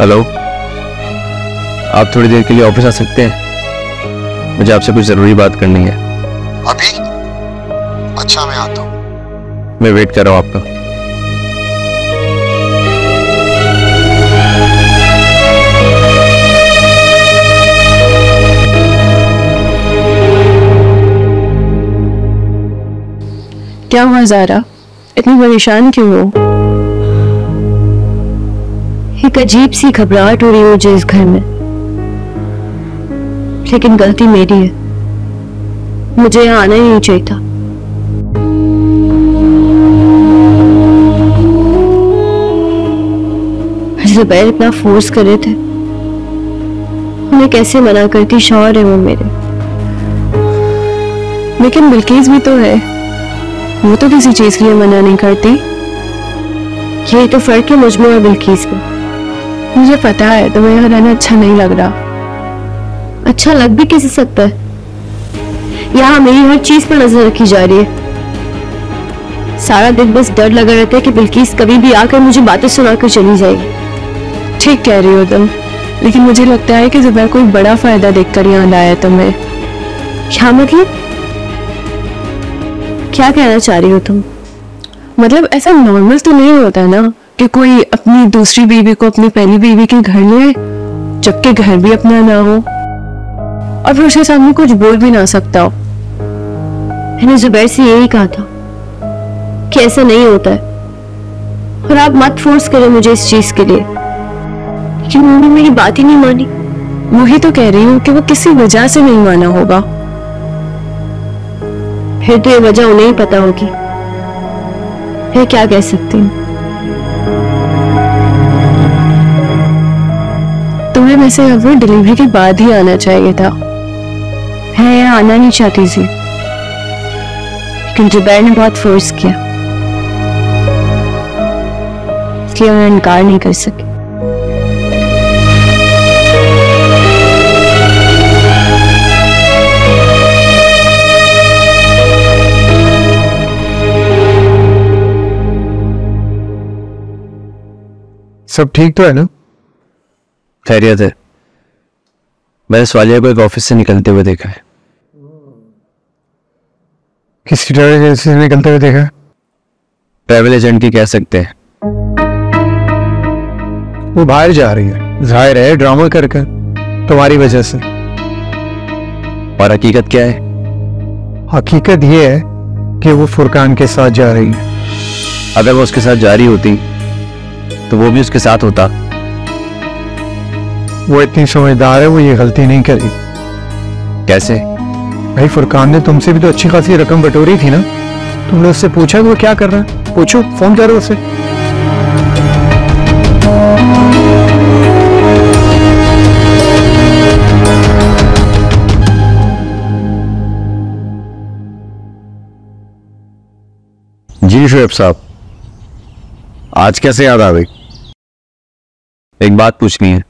Hello, आप थोड़ी देर के लिए ऑफिस आ सकते हैं? मुझे आपसे कुछ जरूरी बात करनी है। अभी? अच्छा, मैं आता हूँ। मैं वेट कर रहा हूँ आपका। क्या हुआ ज़ारा, इतनी परेशान क्यों हो? एक अजीब सी घबराहट हो रही है मुझे इस घर में, लेकिन गलती मेरी है। मुझे यहाँ आना ही नहीं चाहिए था। ज़ुबैर इतना फोर्स कर रहे थे, उन्हें कैसे मना करती? शौहर है वो मेरे। लेकिन बिल्किस भी तो है, वो तो किसी चीज के लिए मना नहीं करती। यही तो फर्क है मुझ में और बिल्किस में। मुझे पता है तुम्हें यहाँ रहना अच्छा नहीं लग रहा। अच्छा लग भी कैसे सकता है? यहाँ मेरी हर चीज पर नजर रखी जा रही है। सारा दिन बस डर लगा रहता है कि बिल्किस कभी भी आकर मुझे बातें सुनाकर चली जाएगी। ठीक कह रही हो तुम, लेकिन मुझे लगता है कि ज़ुबैर कोई बड़ा फायदा देखकर यहाँ लाया तुम्हें। क्या मतलब? क्या कहना चाह रही हो तुम? मतलब ऐसा नॉर्मल तो नहीं होता ना कि कोई अपनी दूसरी बीवी को अपनी पहली बीवी के घर ले आए, जबकि घर भी अपना ना हो, और फिर उसके सामने कुछ बोल भी ना सकता हो। मैंने ज़ुबैर से यही कहा था कि ऐसा नहीं होता है, और आप मत फोर्स करें मुझे इस चीज के लिए। लेकिन उन्होंने मेरी बात ही नहीं मानी। वही तो कह रही हूँ कि वो किसी वजह से नहीं माना होगा। फिर तो ये वजह उन्हें ही पता होगी। फिर क्या कह सकती हूँ? तुम्हें वैसे अब डिलीवरी के बाद ही आना चाहिए था। मैं यहाँ आना नहीं चाहती थी, लेकिन ज़ुबैर ने बहुत फोर्स किया, इसलिए मैं इनकार नहीं कर सकी। सब ठीक तो है ना? खैरियत है। मैंने स्वालिया को एक ऑफिस से निकलते हुए देखा है। किसी ट्रैवल एजेंसी से निकलते हुए देखा? ट्रैवल एजेंट की कह सकते हैं। वो बाहर जा रही है, जाहिर है ड्रामा कर कर तुम्हारी वजह से। और हकीकत क्या है? हकीकत ये है कि वो फुरकान के साथ जा रही है। अगर वो उसके साथ जा रही होती तो वो भी उसके साथ होता। वो इतनी समझदार है, वो ये गलती नहीं करी। कैसे? भाई फुरकान ने तुमसे भी तो अच्छी खासी रकम बटोरी थी ना? तुमने उससे पूछा कि वो क्या कर रहा है? पूछो, फोन करो उसे। जी शोएब साहब, आज कैसे याद आ गई? एक बात पूछनी है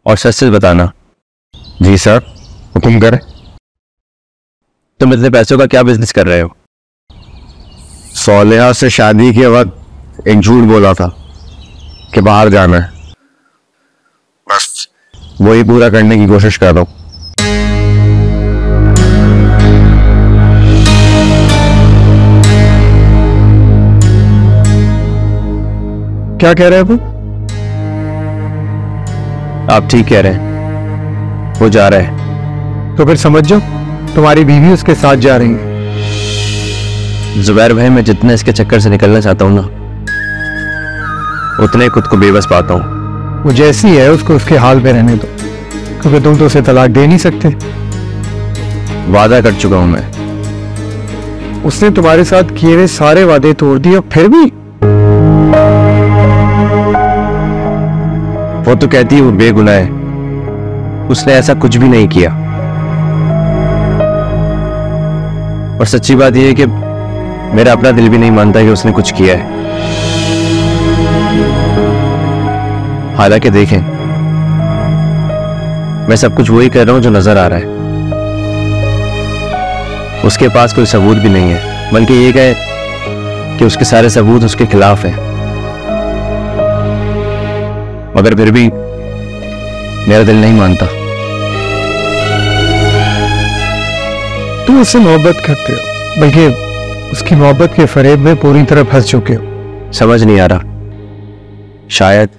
और सच सच बताना। जी सर, हुक्म करें। तुम इतने पैसों का क्या बिजनेस कर रहे हो? सोलेहा से शादी के वक्त एक झूठ बोला था कि बाहर जाना है, बस वही पूरा करने की कोशिश कर रहा हूं। क्या कह रहे हैं वो? आप ठीक कह रहे हैं, वो जा रहा है। तो फिर समझ जाओ, तुम्हारी बीवी उसके साथ जा रही है। ज़ुबैर भाई, मैं जितना इसके चक्कर से निकलना चाहता हूं ना, उतने खुद को बेबस पाता हूं। वो जैसी है उसको उसके हाल पे रहने दो, क्योंकि तुम तो उसे तलाक दे नहीं सकते। वादा कर चुका हूं मैं। उसने तुम्हारे साथ किए हुए सारे वादे तोड़ दिए, फिर भी वो तो कहती है वो बेगुनाह है, उसने ऐसा कुछ भी नहीं किया। और सच्ची बात यह है कि मेरा अपना दिल भी नहीं मानता कि उसने कुछ किया है। हालांकि देखें, मैं सब कुछ वही कर रहा हूं जो नजर आ रहा है। उसके पास कोई सबूत भी नहीं है, बल्कि ये कहे कि उसके सारे सबूत उसके खिलाफ हैं। मगर फिर भी मेरा दिल नहीं मानता। तुम उससे मोहब्बत करते हो, बल्कि उसकी मोहब्बत के फरेब में पूरी तरह फंस चुके हो। समझ नहीं आ रहा। शायद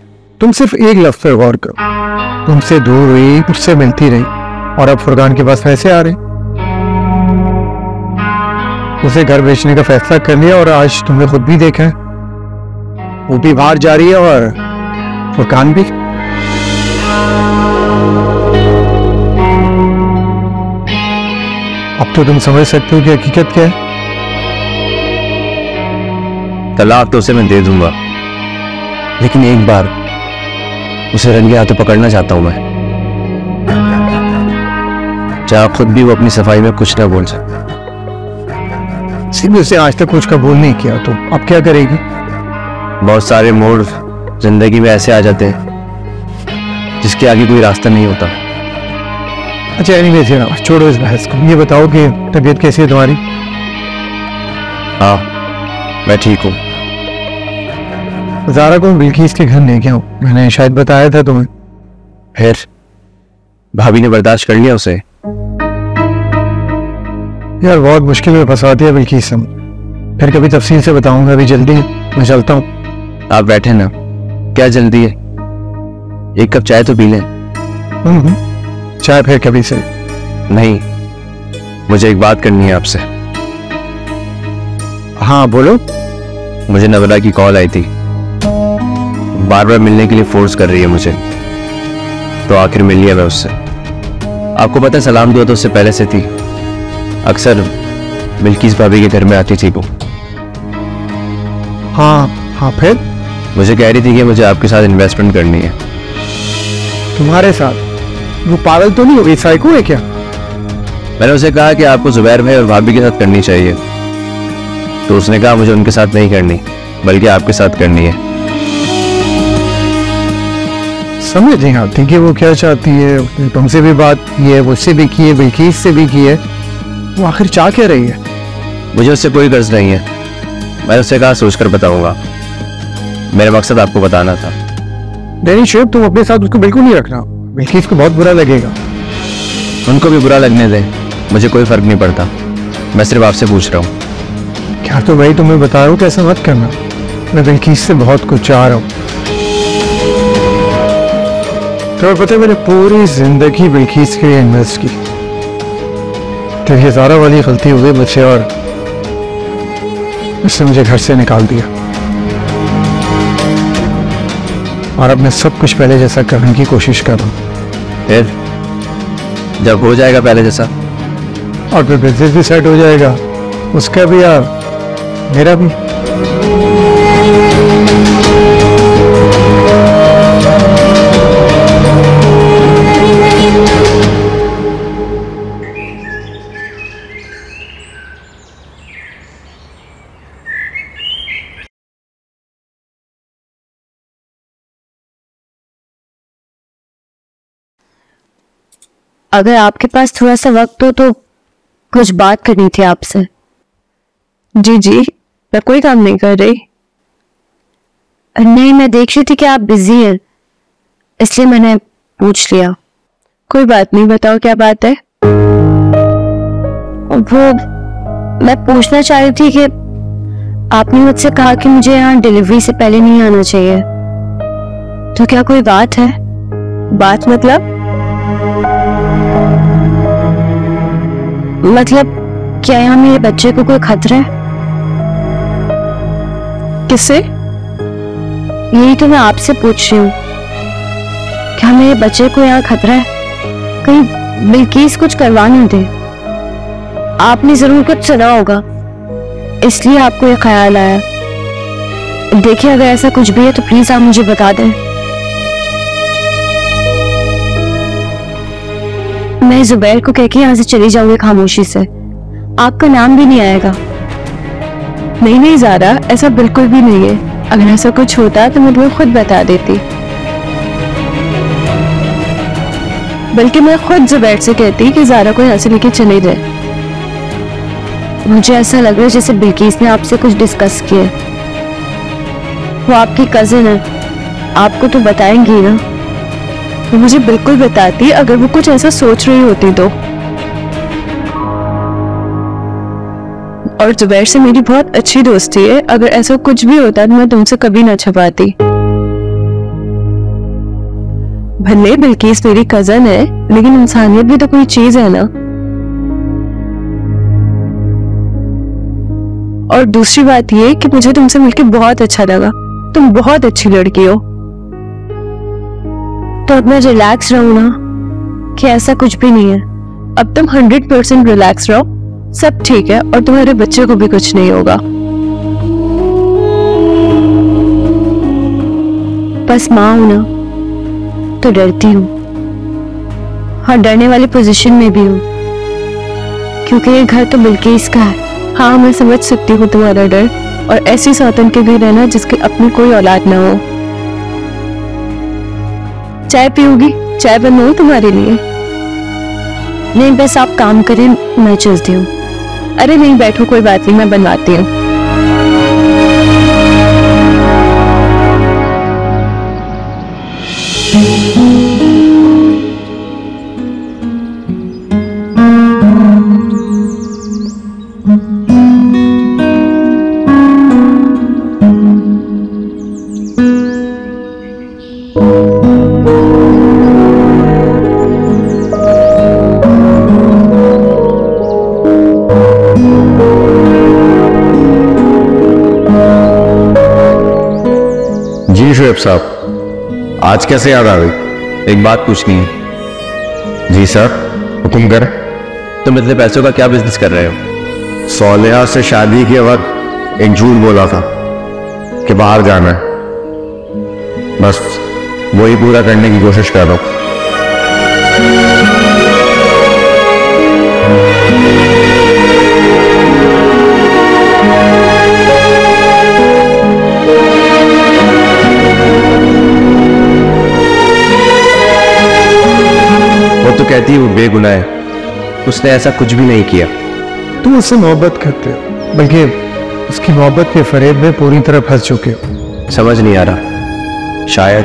तुम सिर्फ एक लफ्ज पर गौर करो। तुमसे दूर हुई, उससे मिलती रही, और अब फुरकान के पास पैसे आ रहे। उसे घर बेचने का फैसला कर लिया और आज तुमने खुद भी देखा है, वो भी बाहर जा रही है और फुरकान भी। अब तो तुम समझ सकते हो कि हकीकत क्या है। तलाक तो उसे मैं दे दूंगा, लेकिन एक बार उसे रंगे हाथों पकड़ना चाहता हूं मैं, जहां खुद भी वो अपनी सफाई में कुछ ना बोल सकता। सिर्फ उसे आज तक कुछ कबूल नहीं किया, तो अब क्या करेगी? बहुत सारे मोड़ जिंदगी में ऐसे आ जाते हैं जिसके आगे कोई रास्ता नहीं होता। अच्छा एनीवेज यार, छोड़ो इस बहस को। ये बताओ कि तबीयत कैसी है तुम्हारी? हाँ, मैं ठीक हूँ। ज़ारा को बिल्किस के घर लेके आऊं, मैंने शायद बताया था तुम्हें। फिर भाभी ने बर्दाश्त कर लिया उसे? यार बहुत मुश्किल में फंसाती है बिल्किस। फिर कभी तफसील से बताऊंगा, अभी जल्दी है, मैं चलता हूँ। आप बैठे ना, क्या जल्दी है? एक कप चाय तो पी लें। चाय फिर कभी से। नहीं, मुझे एक बात करनी है आपसे। हाँ बोलो। मुझे नवला की कॉल आई थी, बार बार मिलने के लिए फोर्स कर रही है मुझे, तो आखिर मिल लिया मैं उससे। आपको पता है सलाम दुआ तो उससे पहले से थी, अक्सर बिल्किस भाभी के घर में आती थी वो। हाँ फिर? मुझे कह रही थी कि मुझे आपके साथ इन्वेस्टमेंट करनी है। तुम्हारे साथ? वो पागल तो नहीं हो गई, साइको है क्या? मैंने उसे कहा कि आपको जुबैर भाई और भाभी के साथ करनी चाहिए, तो उसने कहा मुझे उनके साथ नहीं करनी, बल्कि आपके साथ करनी है। समझ नहीं आती कि वो क्या चाहती है। तुमसे भी बात की है, मुझसे भी की है, बिल्किस से भी की है, वो आखिर चाह क्या रही है? मुझे उससे कोई गर्ज नहीं है। मैंने उससे कहा सोचकर बताऊंगा, मेरा मकसद आपको बताना था। नहीं शेब, तुम अपने साथ उसको बिल्कुल नहीं रखना, बिल्किस को बहुत बुरा लगेगा। उनको भी बुरा लगने दे, मुझे कोई फर्क नहीं पड़ता। मैं सिर्फ आपसे पूछ रहा हूँ। क्या तो भाई तुम्हें बता रहा हूँ, कैसा मत करना। मैं बिल्किस से बहुत कुछ चाह रहा हूँ। तुम्हें पता है मैंने पूरी जिंदगी बिल्किस के लिए इन्वेस्ट की, तो ये ज़ारा वाली गलती हो गई मुझसे और उसने मुझे घर से निकाल दिया। और अब मैं सब कुछ पहले जैसा करने की कोशिश कर रहा हूँ। फिर जब हो जाएगा पहले जैसा, और फिर बिजनेस भी सेट हो जाएगा, उसका भी और मेरा भी। अगर आपके पास थोड़ा सा वक्त हो तो कुछ बात करनी थी आपसे। जी, मैं कोई काम नहीं कर रही। नहीं, मैं देख रही थी कि आप बिजी हैं, इसलिए मैंने पूछ लिया। कोई बात नहीं, बताओ क्या बात है। वो मैं पूछना चाह रही थी कि आपने मुझसे कहा कि मुझे यहाँ डिलीवरी से पहले नहीं आना चाहिए, तो क्या कोई बात है? बात मतलब क्या यहाँ मेरे बच्चे को कोई खतरा है? किससे? यही तो मैं आपसे पूछ रही हूँ, क्या मेरे बच्चे को यहाँ खतरा है? कहीं बिल्किस कुछ करवा नहीं दे। आपने जरूर कुछ सुना होगा, इसलिए आपको ये ख्याल आया। देखिए अगर ऐसा कुछ भी है तो प्लीज आप मुझे बता दें। मैं जुबैर को कह के यहाँ से चली जाऊंगी खामोशी से, आपका नाम भी नहीं आएगा। नहीं ज़ारा, ऐसा बिल्कुल भी नहीं है। अगर ऐसा कुछ होता तो मैं तुम्हें खुद बता देती, बल्कि मैं खुद जुबैर से कहती कि ज़ारा को यहाँ से लेके चले जाए। मुझे ऐसा लग रहा है जैसे बिल्किस ने आपसे कुछ डिस्कस किया। वो आपकी कजिन है, आपको तो बताएंगी ना। वो मुझे बिल्कुल बताती अगर वो कुछ ऐसा सोच रही होती तो। और जुबैर से मेरी बहुत अच्छी दोस्ती है, अगर ऐसा कुछ भी होता तो मैं तुमसे कभी ना छुपाती। भले बिल्किस मेरी कजन है, लेकिन इंसानियत भी तो कोई चीज है ना। और दूसरी बात ये कि मुझे तुमसे मिलकर बहुत अच्छा लगा, तुम बहुत अच्छी लड़की हो। तो अब मैं रिलैक्स रहूं ना कि ऐसा कुछ भी नहीं है? अब तुम 100% रिलैक्स रहो, सब ठीक है और तुम्हारे बच्चे को भी कुछ नहीं होगा। बस माँ हूं ना तो डरती हूँ, और डरने वाली पोजीशन में भी हूँ, क्योंकि ये घर तो बिल्किस का है। हाँ, मैं समझ सकती हूँ तुम्हारा डर, और ऐसी सौतन के घर रहना जिसके अपनी कोई औलाद ना हो। चाय पीओगी? चाय बनाऊं तुम्हारे लिए? नहीं, बस आप काम करें, मैं चलती हूँ। अरे नहीं, बैठो, कोई बात नहीं, मैं बनवाती हूँ। जी शुएब साहब, आज कैसे याद आ गई? एक बात पूछनी है। जी सर, हुक्म कर। तुम इतने पैसों का क्या बिजनेस कर रहे हो? सोनिया से शादी के वक्त एक झूठ बोला था कि बाहर जाना है, बस वही पूरा करने की कोशिश कर रहा हूं। वो तो कहती है वो बेगुनाह है, उसने ऐसा कुछ भी नहीं किया। तुम उससे मोहब्बत करते हो, बल्कि उसकी मोहब्बत के फरेब में पूरी तरह फंस चुके हो। समझ नहीं आ रहा। शायद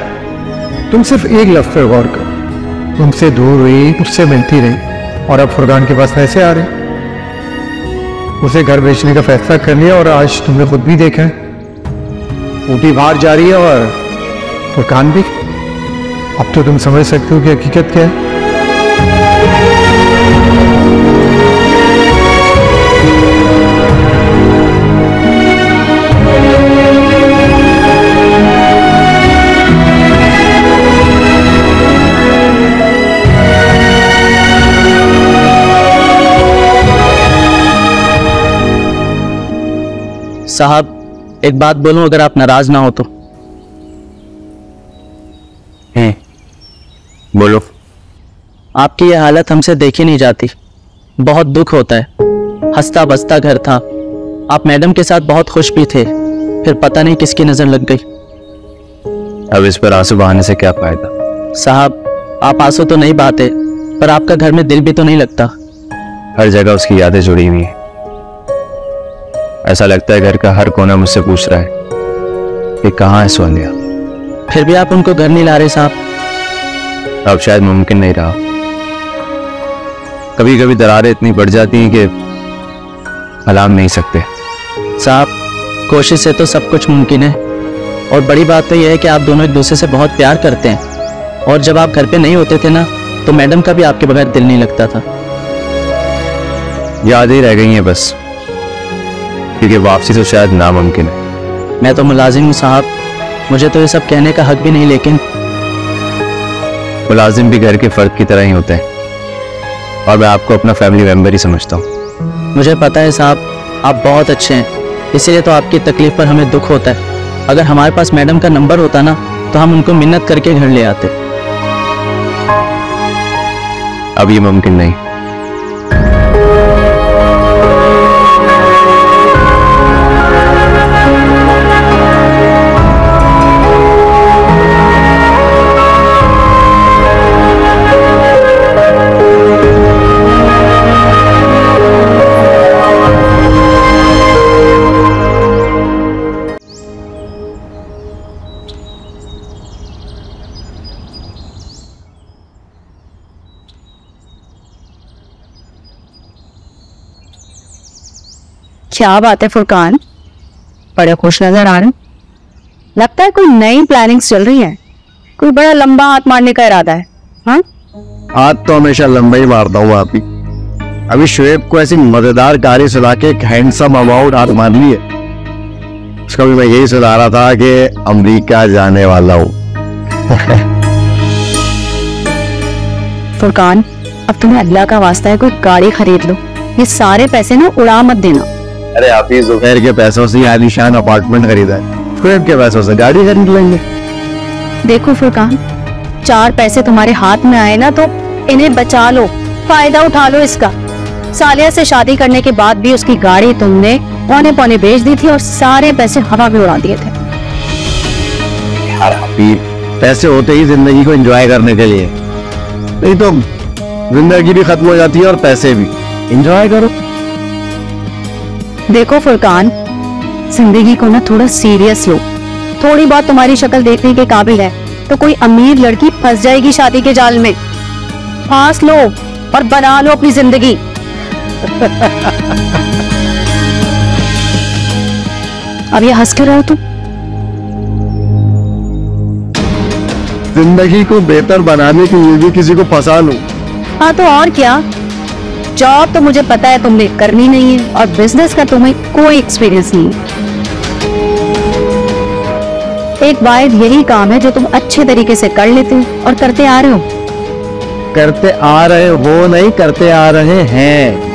तुम सिर्फ एक लफ्ज़ पे गौर करो, तुमसे दूर हुई, तुझसे मिलती रही, और अब फुरकान के पास पैसे आ रहे। उसे घर बेचने का फैसला कर लिया, और आज तुमने खुद भी देखा है ऊटी बाहर जा रही है, और फुरकान भी। अब तो तुम समझ सकते हो कि हकीकत क्या है। साहब, एक बात बोलूं अगर आप नाराज ना हो तो? बोलो। आपकी यह हालत हमसे देखी नहीं जाती, बहुत दुख होता है। हंसता बसता घर था, आप मैडम के साथ बहुत खुश भी थे, फिर पता नहीं किसकी नजर लग गई। अब इस पर आंसू बहाने से क्या फायदा? साहब, आप आंसू तो नहीं बहाते, पर आपका घर में दिल भी तो नहीं लगता। हर जगह उसकी यादें जुड़ी हुई हैं। ऐसा लगता है घर का हर कोना मुझसे पूछ रहा है कि कहाँ है सोनिया। फिर भी आप उनको घर नहीं ला रहे साहब। अब शायद मुमकिन नहीं रहा। कभी कभी दरारें इतनी बढ़ जाती हैं कि हलाम नहीं सकते। साहब, कोशिश से तो सब कुछ मुमकिन है, और बड़ी बात तो यह है कि आप दोनों एक दूसरे से बहुत प्यार करते हैं। और जब आप घर पे नहीं होते थे ना, तो मैडम का भी आपके बगैर दिल नहीं लगता था। यादें रह गई हैं बस, क्योंकि वापसी तो शायद नामुमकिन है। मैं तो मुलाजिम हूँ साहब, मुझे तो ये सब कहने का हक भी नहीं, लेकिन मुलाजिम भी घर के फर्द की तरह ही होते हैं, और मैं आपको अपना फैमिली मेंबर ही समझता हूँ। मुझे पता है साहब, आप बहुत अच्छे हैं, इसीलिए तो आपकी तकलीफ पर हमें दुख होता है। अगर हमारे पास मैडम का नंबर होता ना, तो हम उनको मिन्नत करके घर ले आते। अब ये मुमकिन नहीं। क्या बात है फुरकान, बड़े खुश नजर आ रहे हैं। लगता है कोई नई प्लानिंग्स चल रही है, कोई बड़ा लंबा हाथ मारने का इरादा है। हाँ, हाथ तो हमेशा लंबा ही मारता हूँ आप ही। अभी शुएब को ऐसी मजेदार कहानी सुना के एक हैंडसम अमाउंट हाथ मार ली है। उसका भी मैं यही सुना रहा था कि अमेरिका जाने वाला हूँ। फुरकान, अब तुम्हें अल्लाह का वास्ता है कोई गाड़ी खरीद लो, ये सारे पैसे ना उड़ा मत देना। अरे आप ही जुबैर के पैसों से आलीशान अपार्टमेंट खरीदा है, शुएब के पैसों से गाड़ी खरीद लेंगे। देखो फुरकान, 4 पैसे तुम्हारे हाथ में आए ना तो इन्हें बचा लो, फायदा उठा लो इसका। सालिया से शादी करने के बाद भी उसकी गाड़ी तुमने पौने पौने बेच दी थी और सारे पैसे हवा में उड़ा दिए थे। यार अभी पैसे होते ही जिंदगी को एंजॉय करने के लिए, नहीं तो जिंदगी भी खत्म हो जाती है और पैसे भी। एंजॉय करो। देखो फुरकान, जिंदगी को ना थोड़ा सीरियस लो। थोड़ी बहुत तुम्हारी शक्ल देखने के काबिल है तो कोई अमीर लड़की फंस जाएगी शादी के जाल में। फांस लो और बना लो अपनी जिंदगी। अब ये हंस कर रहो तुम। जिंदगी को बेहतर बनाने के लिए भी किसी को फंसा लूं। हाँ तो और क्या, जॉब तो मुझे पता है तुमने करनी नहीं है और बिजनेस का तुम्हें कोई एक्सपीरियंस नहीं है। एक वाहिद यही काम है जो तुम अच्छे तरीके से कर लेते हो और करते आ रहे हो। करते आ रहे हो नहीं, करते आ रहे हैं।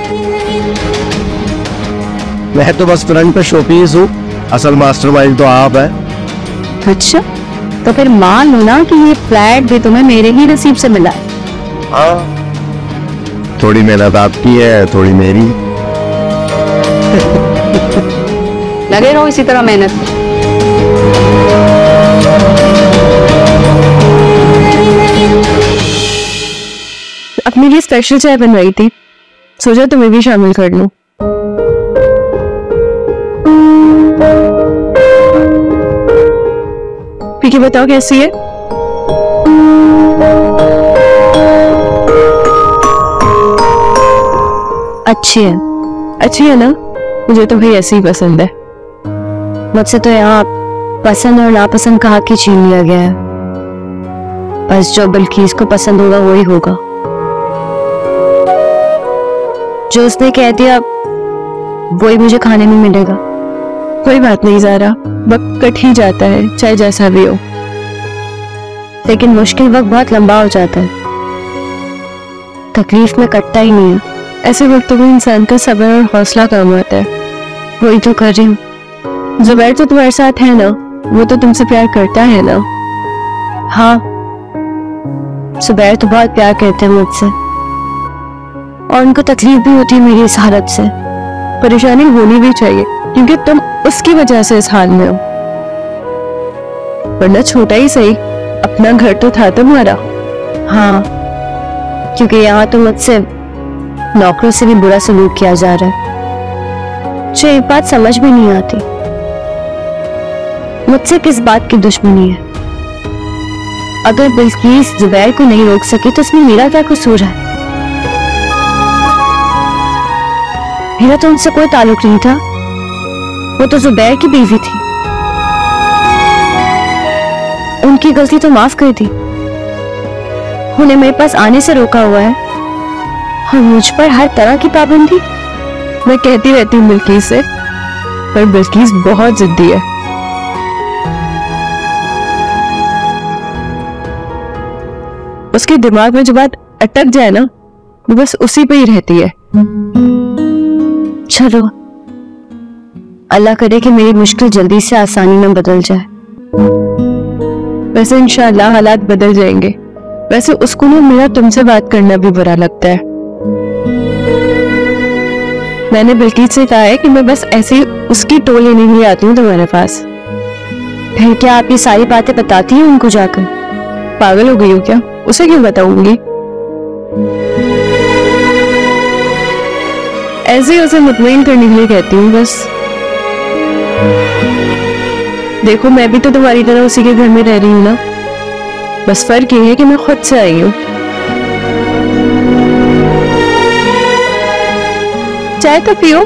मैं तो बस फ्रंट पे शोपीस हूँ, असल मास्टरमाइंड तो आप है। अच्छा, तो फिर मान लो ना कि ये फ्लैट भी तुम्हें मेरे ही नसीब से मिला है। हाँ, थोड़ी मेहनत आपकी है, थोड़ी मेरी। लगे रहो इसी तरह मेहनत में। अपने लिए स्पेशल चाय बनवाई थी, सोचा तुम्हें भी शामिल कर लूं। पी के बताओ कैसी है? अच्छी है। अच्छी है ना? मुझे तो भाई ऐसी ही पसंद है। मुझसे तो यहाँ पसंद और नापसंद कहा कि छीन लिया गया है। बस जो बिल्किस को पसंद होगा वही होगा। जो उसने कह दिया वही मुझे खाने में मिलेगा। कोई बात नहीं ज़ारा, वक्त कट ही जाता है चाहे जैसा भी हो। लेकिन मुश्किल वक्त बहुत लंबा हो जाता है, तकलीफ में कटता ही नहीं है। ऐसे वक्तों में इंसान का सब्र और हौसला काम आता है। वही तो कर रही हूँ। जुबैर तो तुम्हारे साथ है ना? वो तो तुमसे प्यार करता है ना? हाँ, जुबैर तो बहुत प्यार करते हैं मुझसे और उनको तकलीफ भी होती है मेरी इस हालत से। परेशानी होनी भी चाहिए क्योंकि तुम उसकी वजह से इस हाल में हो, वरना छोटा ही सही अपना घर तो था तुम्हारा। हाँ, क्योंकि यहाँ तो मुझसे नौकरों से भी बुरा सलूक किया जा रहा है। मुझे एक बात समझ में नहीं आती, मुझसे किस बात की दुश्मनी है? अगर बिल्किस जुबैर को नहीं रोक सकी तो इसमें मेरा क्या कसूर है? मेरा तो उनसे कोई ताल्लुक नहीं था, वो तो जुबैर की बीवी थी। उनकी गलती तो माफ कर दी, उन्हें मेरे पास आने से रोका हुआ है और मुझ पर हर तरह की पाबंदी। मैं कहती रहती हूँ बिल्किस से, पर बिल्किस बहुत जिद्दी है। उसके दिमाग में जो बात अटक जाए ना, वो बस उसी पे ही रहती है। चलो, अल्लाह करे कि मेरी मुश्किल जल्दी से आसानी में बदल जाए। वैसे इंशाअल्लाह हालात बदल जाएंगे। वैसे उसको ना मेरा तुमसे बात करना भी बुरा लगता है। मैंने बिल्किस से कहा है कि मैं बस ऐसे ही उसकी टोल लेने के लिए आती हूँ तुम्हारे पास। फिर क्या आप ये सारी बातें बताती हैं उनको जाकर? पागल हो गई हो क्या? उसे क्यों बताऊंगी? ऐसे ही उसे मुतमईन करने के लिए कहती हूँ बस। देखो, मैं भी तो तुम्हारी तरह उसी के घर में रह रही हूँ ना, बस फर्क ये है कि मैं खुद से आई हूँ। चाय तो पियो।